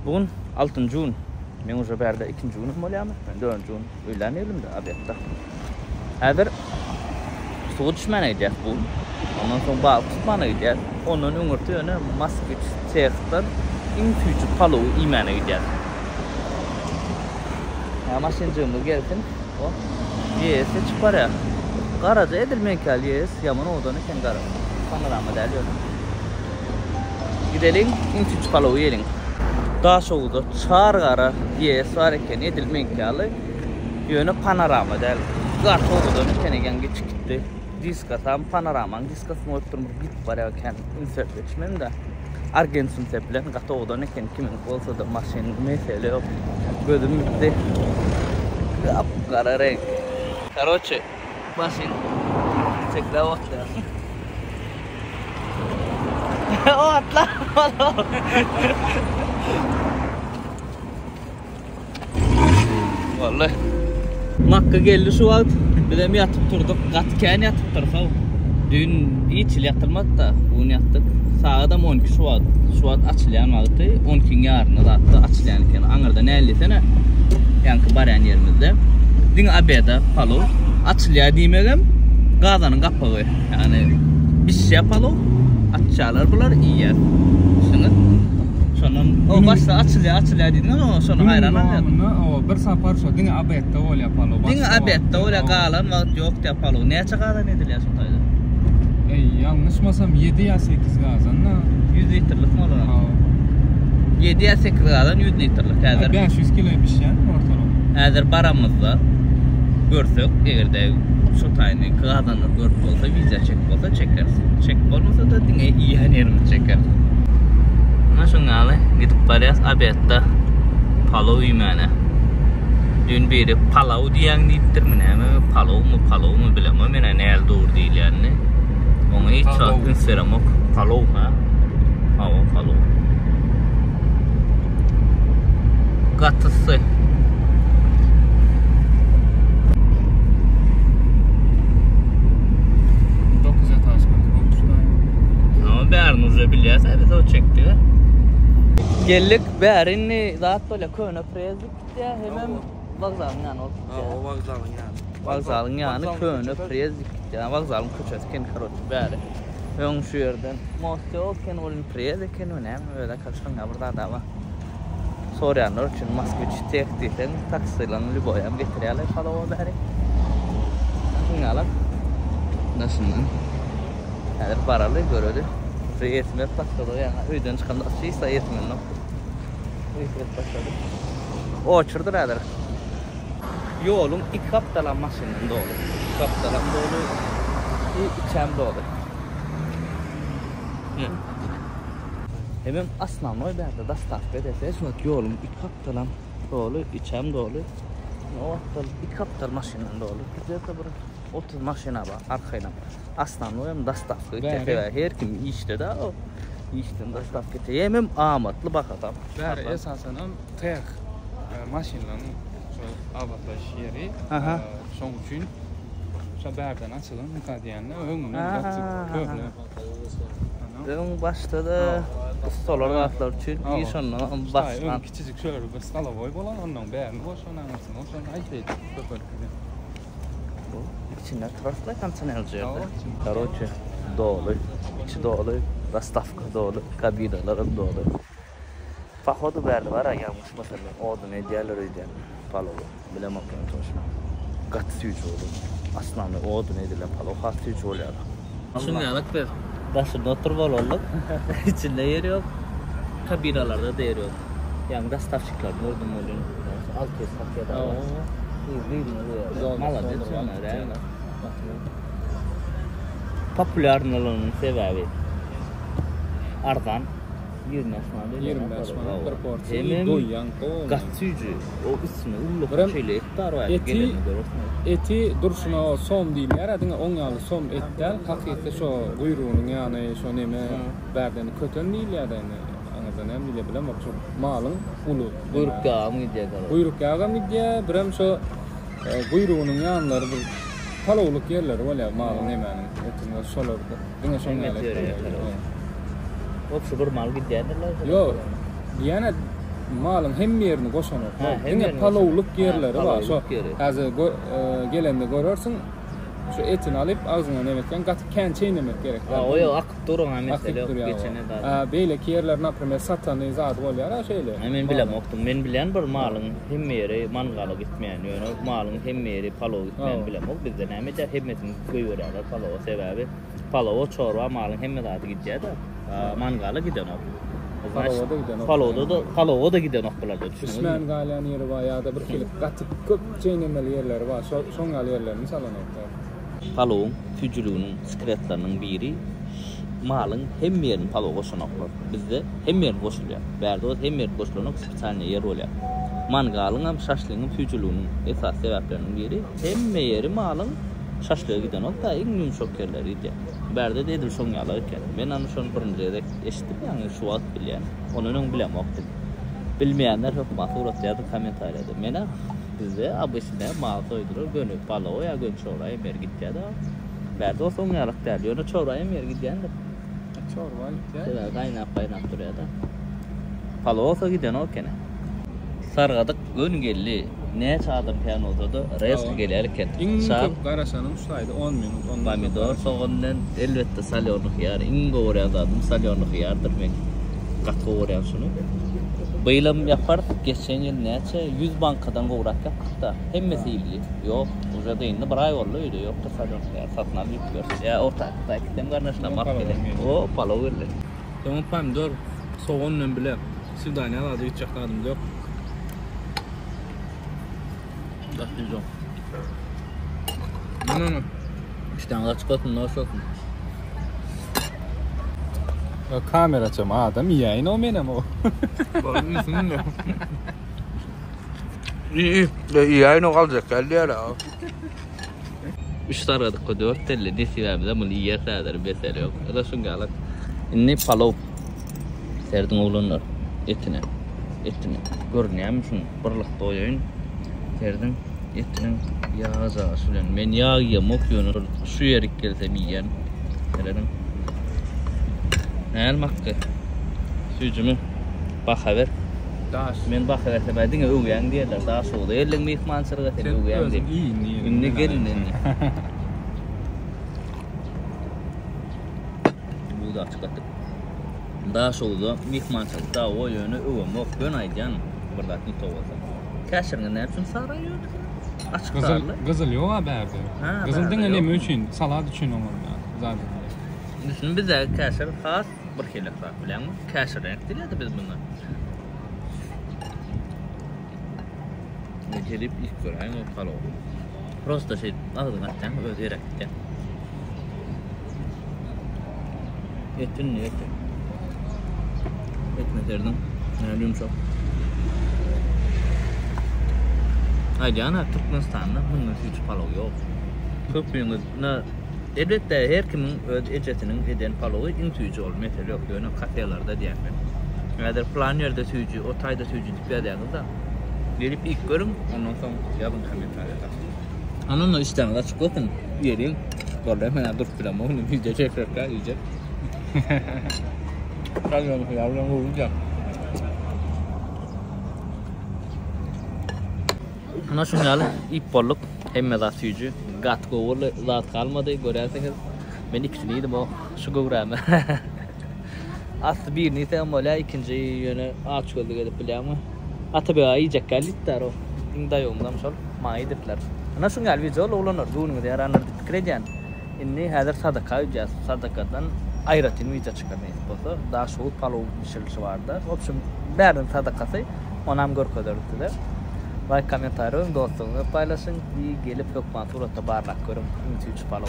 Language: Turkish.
Bugün 6 Jun. Men уже berde 2 Jun'um bolyamy. Ben 4 Jun öýlenelim de abetda. Häzir suw düşmene gidýär bu. Ondan soň balyk tutmana gidýär. Ondan öňürti ýöne Moskvich çeýekden iň tüýçü palow iýmene gidýär. Ya maşynjymy gelsin. O ýese çyparýar. Garaja edilmeýän ýes ýaman odan eken gara. Panorama däl ýöne. Gidelim iň tüýçü palow ýeliň. Daş oldu, çar gara ýes bar eken edilmeýän ýöne panorama däl. Gart oldu kenegen geçikdi. Diska tam panoraman diskasyny oturmuş git bar eken insert etmem de. Argentin teplen gat oldu eken kimin bolsa da maşyn mesele ýok. Gözüm bitdi. Gap gara renk. Короче, maşyn çekle otlar. Otlar. Vallahi Makka geldi şu wagt. Bilem yatıp turduk. Gatkän yatıp tursa. Dün içil yatılmadı da bunu yattık. Sağda 12 Şubat. Şubat açılyan wagty 12 ýaryna zatda açılyan eken. Aňyrda näli sene? Ýanky barýan ýerimizde. Diň abeda palow açylýar diýmegem gazanyň gapagy. Ýani bişýär palow açýarlar bular iýer. Şunu şonun o başda açylýar diýdiňler o şonu hayran bolýar. O bir sapar şo diň abetda bolýar palow. Diň abetda bolýar galan wagt ýok diýip palow. Näçe gazan edilýär şondaýda? Yanlışmasam 7 ya 8 gazanna 100 litrlik mi olur? 7 ya 8 gazan 100 litrlik. Häzir 500 kilo pişýän ortalama. Häzir baramyzda görsek, egerde şu taýny gazany görüp bolsa, wiza çek bolsa çekersin. Çek bolmasa da diňe iýen ýerimiz çekersin. Mana şoňaly gidip barýas abetda palow ýemene. Dün biri palaw diýen diýipdirmi näme? Palaw mu bilemem. Mene näl dogry diýilýärni. Onu hiç çarpın seramok palow ha. Hava palow. Gatısı. Ama bärini уже bilýärse biz o çekdik. Geldik bärini zat böyle köne prezdik diye hemen vokzalın ýanyna olup. O vokzalyň ýany. Vokzalyň ýany köne prezdik. Yani vokzalyň köçesken karotdy bäri. Öň şu ýerden mostol ken bolun prez eken önem öyle kaçkanga burada da var. Soryanlar üçin Moskvich tekdikden taksilan Lüboyam getirýärler palow bäri. Şuňalar. Näşinden? Häzir baraly görödi. Reýetme patlady ýa-ni öýden çykanda şeýsa ýetmeli. Reýet patlady. Oçurdur häzir. Ýolum 2 haptalan maşynyň dolu. Kaptalan dolu. İçem dolu. Hemen asnanoy berde dastavka edese şunu ýolum 2 haptalan dolu, içem dolu. O haptal 2 haptal maşynyň dolu. Güzelse bir 30 maşyna bar arkaýdan. Asnanoy hem dastavka edese her kim işde da o. İşden dastavka edese hem amatly bakatam. Bäri esasenam täk maşynlaryň şo awatlaş ýeri. Şoň üçin şo bärden açylan diýende öňüne gatsyk köple. Öň başda da stolar gaflar üçin işondan basman. Kiçik şöyle bir stalovoy bolan ondan bärini boşana açsyn. Ondan aýtdy köpek. Bu içinde trasla kansanel jerde. Короче, dolu, içi dolu, dastavka dolu, kabinalar dolu. Fahodu bärde var ýalňyş mesela odun edýärler öýdän palow bilemem toşma. Gat süýç boldu. Aslanly odun edilen palow hat süýç bolýar. Şuňalyk bir başynda oturup bolarlyk. İçinde ýer ýok. Kabinalarda da ýer ýok. Ýa-ni dastavçyklar gördüm bolýan. Alt kesakda. Malades ýa-ni. Populärniligiň sebebi arzan 25 manat bir porsiýa doýan gatsüýji o ismi ulluk şeýle etler var. Eti durşuna som diýilýär. Adiňa oňaly som etler hakykatda şo guyrugynyň ýany şo neme bärdeni köten diýilýär. Aňyrdan hem bile bilen bak şo malyň ulu Guyrukgamy diýär. Guyrukgamy diýär. Biram şo guyrugynyň ýanlary bir palowluk ýerleri bolýar malyň nemeni etini şolarda. Diňe şoňaly. O şu bir mal gidýärler. Yo, ýene malın hem yerini goşanok. Yine palovluk yerleri var. Şu hazır gelende görürsün. Şu etini alıp ağzına nemetken gatıp kendi çiğnemek gerek. O yok akıp durun mesela geçene daha. Beyleki yerler naprimер satanı zat bolýar şeýle. Men bilem okdum. Men bilen bir malyň hemme yeri mangala gitmeýän ýöne malyň hemme yeri palov gitmeýän bilem ok. Bizde näme de hemmetini köýberýärler palov sebebi. Palov çorba malyň hemme zat gidýär da. Mangala giden ok. Palovda da giden oklar da. Düşmän galyan yeri var ya da bir kilip gatyp köp çeýnemeli yerleri var. Şoňal yerlerini salanoklar. Palovun tücülüğünün sekretlerinin biri malın hem yerini palov koşanoklar. Bizde hem yerini koşulýar. Bärde o hem yerini koşulanok spesialny yer bolýar. Mangalın hem şaşlygyň tücülüğünün esas sebäpleriniň biri hem yeri malın şaşlyga gidenok da iň ýumşak yerleri idi. Bärde de edil şoňalar eken. Men any şonu birinjide eşitdim, ýani şu wagt bilýän. Onuň bilem okdum. Bilmeýänler çok masurat ýazdy kommentarlarda. Mena bizde abysynda mal soýdurur, gönüp palov ya gön çorba yer gitýär da. Bärde o soňalyk däl, ýöne çorba yer gitýär. Çorba gitýär. Şeýle gaýnap durýar da. Palov so giden okene. Sargadyk gön gelli. Ne çadım piyan oldu resk gelirken. Çok garaşanım şulaydı 10 minut. Pomidor soğandan elbette salyonluk yer. İngo oraya dadım salyonluk yerdir men. Katı oraya şunu. Bayılam yapar geçen yıl neçe 100 bankadan gowrak yaptık da hemmesi iyi. Yok orada indi bir ay oldu öyle yok da salyonluk yer satın alıp gör. Ya ortakta ikiden garnaşına markete. O palov verdi. Tamam pomidor soğanla bile sivdanya aladı içeceklerdim yok. Başlayacağım. Ne? İşte açıklatın ne olsun. Kamera açam adam yayın o benim o. İyi yayın o kalacak geldi ya. 3 taradık 4 telli desibemde bunu yer sağdır mesele yok. Ya da şunu alak. İnne palov serdin oğlanlar etine. Görünüyor musun? Birlik doyun. Serdin etinin yağza sülen. Men yağ yemok yönür. Şu yerik gelse biyen. Serdin. Näl makkı. Süjümü bakaver. Daş. Men bakaverse bädin öwýän diýerler. Daş oldy. Elliň mehmançylyga sen öwýän diýip. Indi gelin. Bu da açıklattık. Daş oldu. Mehmançylyk da o ýöne öwemok gön aýdan. Birdatny towasa. Käşirňe näme üçin saraýar? Açıklarlar. Gyzyl ýok bärde. Gyzyl diňe üçin, salat üçin oňar. Zaten. Düşünün bize käşir has bir kelek var bilenmi? Käşir renkdirýärdi biz bundan. Ne gelip ilk gören o palov. Prosta şey ağzına atcan öz erekte. Etin ne etin? Etme derdim. Ne yumuşak. Aydana Türkmenistan'da bunun hiç palov yok. Köpüğünüzde elbette her kimin öz ejetinin eden palovu intüyücü ol. Mesela yok yani kafelerde diýerler. Eğer plan yerde tüyücü, o tayda tüyücü diýerler da. Gelip ilk görün, ondan sonra yazın komentarlarda. Onunla işten de çıklatın. Yerin. Gördüm ben dur filan onu video çekerken iyice. Kalmam yavrum olunca. Ana şunyalı ip bolluk hemme zat tüyücü. Gat goğurlu zat kalmadı görerseniz. Ben ikisini yedim o şu goğurama. Aslı bir nite ama ikinci yöne ağaç oldu gelip bilemem. Atabi ayıcak gelitler o. İnda yolundan şol maidetler. Ana şungal video olanlarduğunu diye aranır dikredyan. İnni hazır sadaka ücret sadakadan ayratin video çıkarmayız bolsa daha şoğut palov pişirilişi vardı. Option bärin sadakası onam görködürtüler. Like komentarı dostluğunu paylaşın. Gelip yok manturata barlak görün. Ümit 3 palov.